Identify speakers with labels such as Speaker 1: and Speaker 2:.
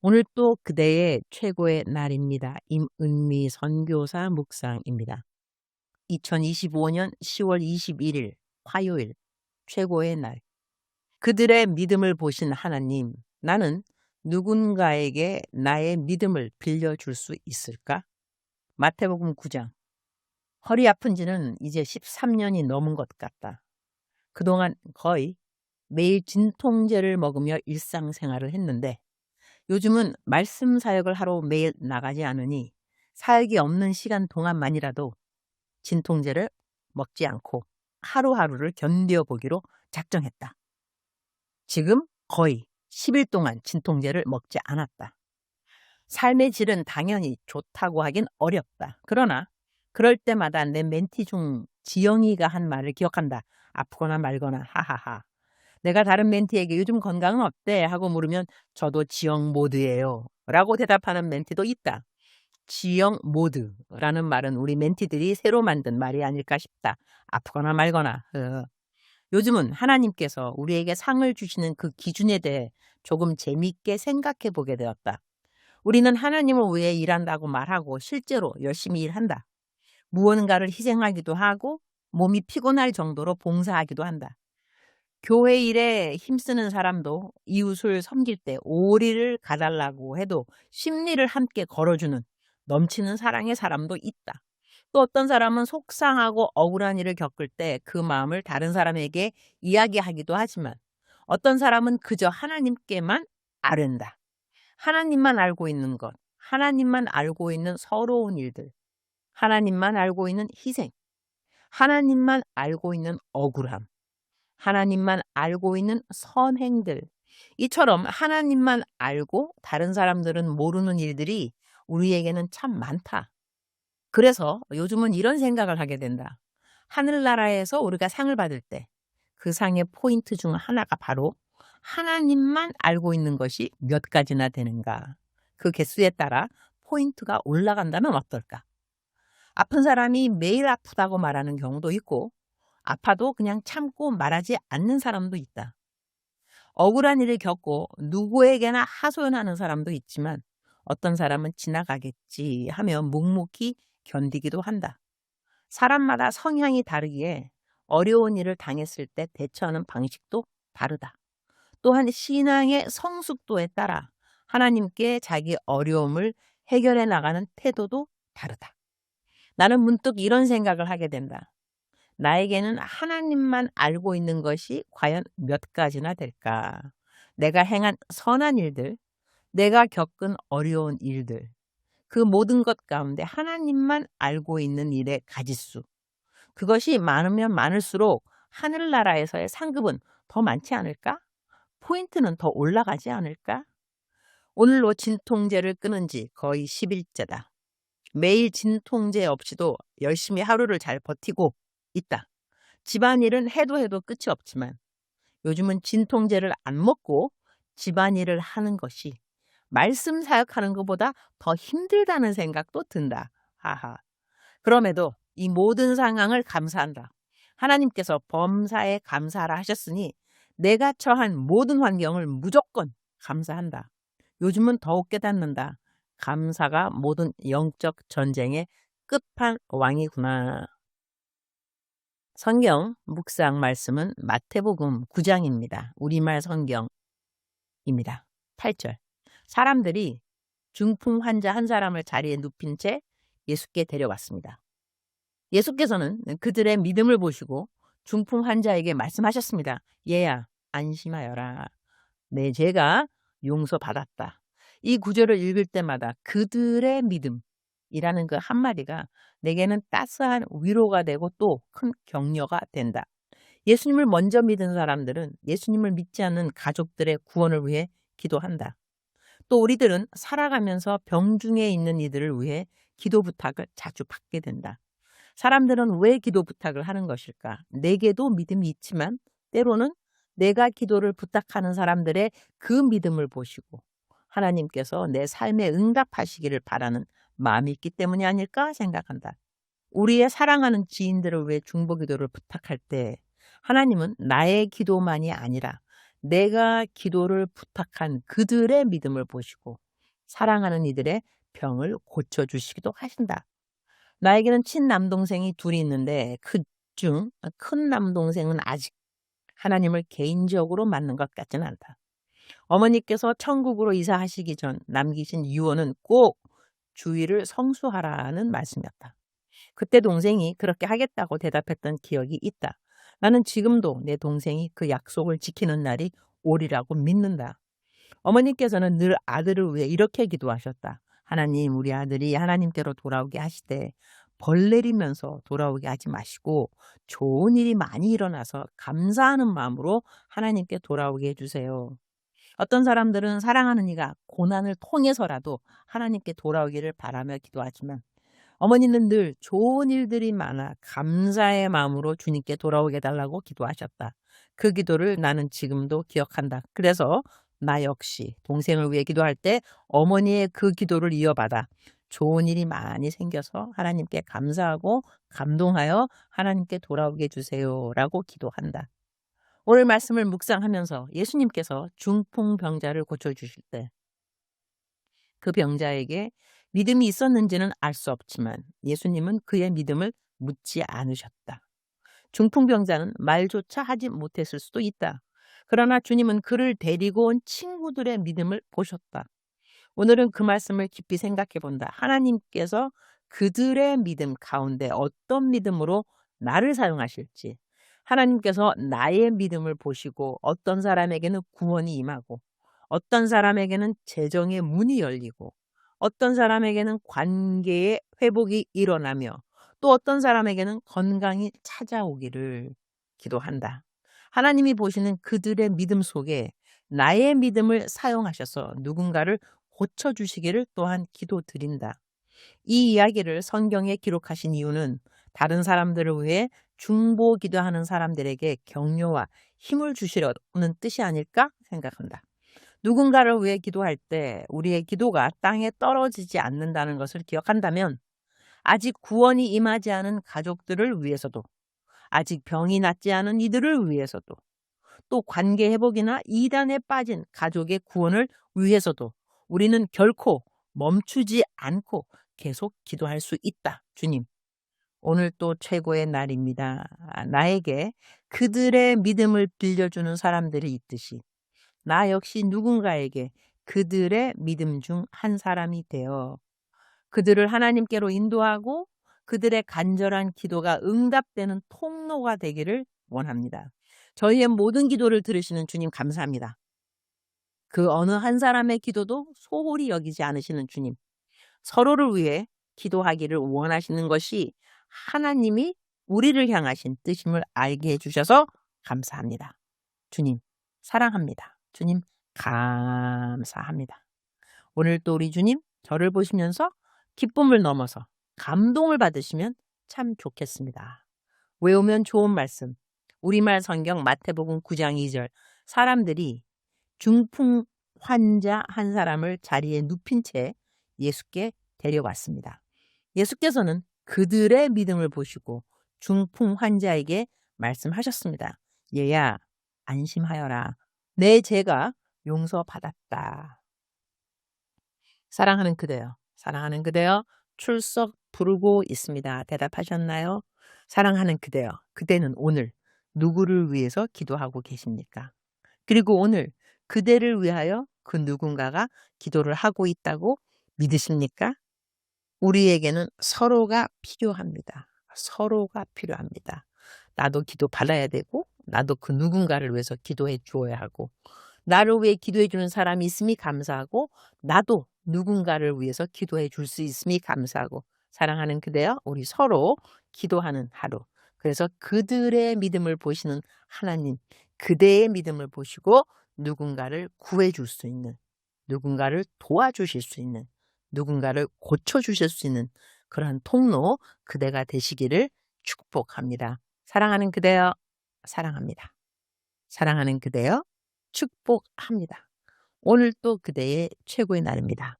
Speaker 1: 오늘 또 그대의 최고의 날입니다. 임은미 선교사 묵상입니다. 2025년 10월 21일 화요일 최고의 날. 그들의 믿음을 보신 하나님, 나는 누군가에게 나의 믿음을 빌려줄 수 있을까? 마태복음 9장. 허리 아픈 지는 이제 13년이 넘은 것 같다. 그동안 거의 매일 진통제를 먹으며 일상생활을 했는데 요즘은 말씀 사역을 하러 매일 나가지 않으니 사역이 없는 시간 동안만이라도 진통제를 먹지 않고 하루하루를 견뎌보기로 작정했다. 지금 거의 10일 동안 진통제를 먹지 않았다. 삶의 질은 당연히 좋다고 하긴 어렵다. 그러나 그럴 때마다 내 멘티 중 지영이가 한 말을 기억한다. 아프거나 말거나 하하하. 내가 다른 멘티에게 요즘 건강은 어때? 하고 물으면 저도 지영 모드예요. 라고 대답하는 멘티도 있다. 지영 모드라는 말은 우리 멘티들이 새로 만든 말이 아닐까 싶다. 아프거나 말거나. 요즘은 하나님께서 우리에게 상을 주시는 그 기준에 대해 조금 재미있게 생각해 보게 되었다. 우리는 하나님을 위해 일한다고 말하고 실제로 열심히 일한다. 무언가를 희생하기도 하고 몸이 피곤할 정도로 봉사하기도 한다. 교회 일에 힘쓰는 사람도 이웃을 섬길 때 오리를 가달라고 해도 심리를 함께 걸어주는 넘치는 사랑의 사람도 있다. 또 어떤 사람은 속상하고 억울한 일을 겪을 때 그 마음을 다른 사람에게 이야기하기도 하지만 어떤 사람은 그저 하나님께만 아른다. 하나님만 알고 있는 것, 하나님만 알고 있는 서러운 일들, 하나님만 알고 있는 희생, 하나님만 알고 있는 억울함. 하나님만 알고 있는 선행들. 이처럼 하나님만 알고 다른 사람들은 모르는 일들이 우리에게는 참 많다. 그래서 요즘은 이런 생각을 하게 된다. 하늘나라에서 우리가 상을 받을 때 그 상의 포인트 중 하나가 바로 하나님만 알고 있는 것이 몇 가지나 되는가. 그 개수에 따라 포인트가 올라간다면 어떨까? 아픈 사람이 매일 아프다고 말하는 경우도 있고 아파도 그냥 참고 말하지 않는 사람도 있다. 억울한 일을 겪고 누구에게나 하소연하는 사람도 있지만 어떤 사람은 지나가겠지 하며 묵묵히 견디기도 한다. 사람마다 성향이 다르기에 어려운 일을 당했을 때 대처하는 방식도 다르다. 또한 신앙의 성숙도에 따라 하나님께 자기 어려움을 해결해 나가는 태도도 다르다. 나는 문득 이런 생각을 하게 된다. 나에게는 하나님만 알고 있는 것이 과연 몇 가지나 될까? 내가 행한 선한 일들, 내가 겪은 어려운 일들, 그 모든 것 가운데 하나님만 알고 있는 일의 가지수. 그것이 많으면 많을수록 하늘나라에서의 상급은 더 많지 않을까? 포인트는 더 올라가지 않을까? 오늘로 진통제를 끊은 지 거의 10일째다. 매일 진통제 없이도 열심히 하루를 잘 버티고 있다. 집안일은 해도 끝이 없지만 요즘은 진통제를 안 먹고 집안일을 하는 것이 말씀 사역하는 것보다 더 힘들다는 생각도 든다. 하하. 그럼에도 이 모든 상황을 감사한다. 하나님께서 범사에 감사하라 하셨으니 내가 처한 모든 환경을 무조건 감사한다. 요즘은 더욱 깨닫는다. 감사가 모든 영적 전쟁의 끝판왕이구나. 성경 묵상 말씀은 마태복음 9장입니다. 우리말 성경입니다. 8절. 사람들이 중풍 환자 한 사람을 자리에 눕힌 채 예수께 데려왔습니다. 예수께서는 그들의 믿음을 보시고 중풍 환자에게 말씀하셨습니다. 얘야, 안심하여라. 내 죄가 용서받았다. 이 구절을 읽을 때마다 그들의 믿음이라는 그 한마디가 내게는 따스한 위로가 되고 또 큰 격려가 된다. 예수님을 먼저 믿은 사람들은 예수님을 믿지 않는 가족들의 구원을 위해 기도한다. 또 우리들은 살아가면서 병중에 있는 이들을 위해 기도 부탁을 자주 받게 된다. 사람들은 왜 기도 부탁을 하는 것일까? 내게도 믿음이 있지만 때로는 내가 기도를 부탁하는 사람들의 그 믿음을 보시고 하나님께서 내 삶에 응답하시기를 바라는 마음이 있기 때문이 아닐까 생각한다. 우리의 사랑하는 지인들을 위해 중보기도를 부탁할 때 하나님은 나의 기도만이 아니라 내가 기도를 부탁한 그들의 믿음을 보시고 사랑하는 이들의 병을 고쳐주시기도 하신다. 나에게는 친남동생이 둘이 있는데 그중 큰 남동생은 아직 하나님을 개인적으로 만난 것 같지는 않다. 어머니께서 천국으로 이사하시기 전 남기신 유언은 꼭 주의를 성수하라는 말씀이었다. 그때 동생이 그렇게 하겠다고 대답했던 기억이 있다. 나는 지금도 내 동생이 그 약속을 지키는 날이 오리라고 믿는다. 어머니께서는 늘 아들을 위해 이렇게 기도하셨다. 하나님, 우리 아들이 하나님께로 돌아오게 하시되 벌 내리면서 돌아오게 하지 마시고 좋은 일이 많이 일어나서 감사하는 마음으로 하나님께 돌아오게 해주세요. 어떤 사람들은 사랑하는 이가 고난을 통해서라도 하나님께 돌아오기를 바라며 기도하지만 어머니는 늘 좋은 일들이 많아 감사의 마음으로 주님께 돌아오게 해달라고 기도하셨다. 그 기도를 나는 지금도 기억한다. 그래서 나 역시 동생을 위해 기도할 때 어머니의 그 기도를 이어받아 좋은 일이 많이 생겨서 하나님께 감사하고 감동하여 하나님께 돌아오게 해주세요라고 기도한다. 오늘 말씀을 묵상하면서 예수님께서 중풍병자를 고쳐주실 때 그 병자에게 믿음이 있었는지는 알 수 없지만 예수님은 그의 믿음을 묻지 않으셨다. 중풍병자는 말조차 하지 못했을 수도 있다. 그러나 주님은 그를 데리고 온 친구들의 믿음을 보셨다. 오늘은 그 말씀을 깊이 생각해 본다. 하나님께서 그들의 믿음 가운데 어떤 믿음으로 나를 사용하실지, 하나님께서 나의 믿음을 보시고 어떤 사람에게는 구원이 임하고 어떤 사람에게는 재정의 문이 열리고 어떤 사람에게는 관계의 회복이 일어나며 또 어떤 사람에게는 건강이 찾아오기를 기도한다. 하나님이 보시는 그들의 믿음 속에 나의 믿음을 사용하셔서 누군가를 고쳐주시기를 또한 기도드린다. 이 이야기를 성경에 기록하신 이유는 다른 사람들을 위해 중보 기도하는 사람들에게 격려와 힘을 주시려는 뜻이 아닐까 생각한다. 누군가를 위해 기도할 때 우리의 기도가 땅에 떨어지지 않는다는 것을 기억한다면 아직 구원이 임하지 않은 가족들을 위해서도 아직 병이 낫지 않은 이들을 위해서도 또 관계 회복이나 이단에 빠진 가족의 구원을 위해서도 우리는 결코 멈추지 않고 계속 기도할 수 있다. 주님, 오늘 또 최고의 날입니다. 나에게 그들의 믿음을 빌려주는 사람들이 있듯이 나 역시 누군가에게 그들의 믿음 중 한 사람이 되어 그들을 하나님께로 인도하고 그들의 간절한 기도가 응답되는 통로가 되기를 원합니다. 저희의 모든 기도를 들으시는 주님 감사합니다. 그 어느 한 사람의 기도도 소홀히 여기지 않으시는 주님. 서로를 위해 기도하기를 원하시는 것이 하나님이 우리를 향하신 뜻임을 알게 해주셔서 감사합니다. 주님 사랑합니다. 주님 감사합니다. 오늘 또 우리 주님 저를 보시면서 기쁨을 넘어서 감동을 받으시면 참 좋겠습니다. 외우면 좋은 말씀. 우리말 성경 마태복음 9장 2절. 사람들이 중풍 환자 한 사람을 자리에 눕힌 채 예수께 데려왔습니다. 예수께서는 그들의 믿음을 보시고 중풍 환자에게 말씀하셨습니다. 얘야, 안심하여라. 내 죄가 용서받았다. 사랑하는 그대여, 사랑하는 그대여, 출석 부르고 있습니다. 대답하셨나요? 사랑하는 그대여, 그대는 오늘 누구를 위해서 기도하고 계십니까? 그리고 오늘 그대를 위하여 그 누군가가 기도를 하고 있다고 믿으십니까? 우리에게는 서로가 필요합니다. 서로가 필요합니다. 나도 기도 받아야 되고 나도 그 누군가를 위해서 기도해 주어야 하고 나를 위해 기도해 주는 사람이 있음이 감사하고 나도 누군가를 위해서 기도해 줄 수 있음이 감사하고 사랑하는 그대여 우리 서로 기도하는 하루. 그래서 그들의 믿음을 보시는 하나님, 그대의 믿음을 보시고 누군가를 구해 줄 수 있는, 누군가를 도와주실 수 있는, 누군가를 고쳐주실 수 있는 그러한 통로 그대가 되시기를 축복합니다. 사랑하는 그대여 사랑합니다. 사랑하는 그대여 축복합니다. 오늘 또 그대의 최고의 날입니다.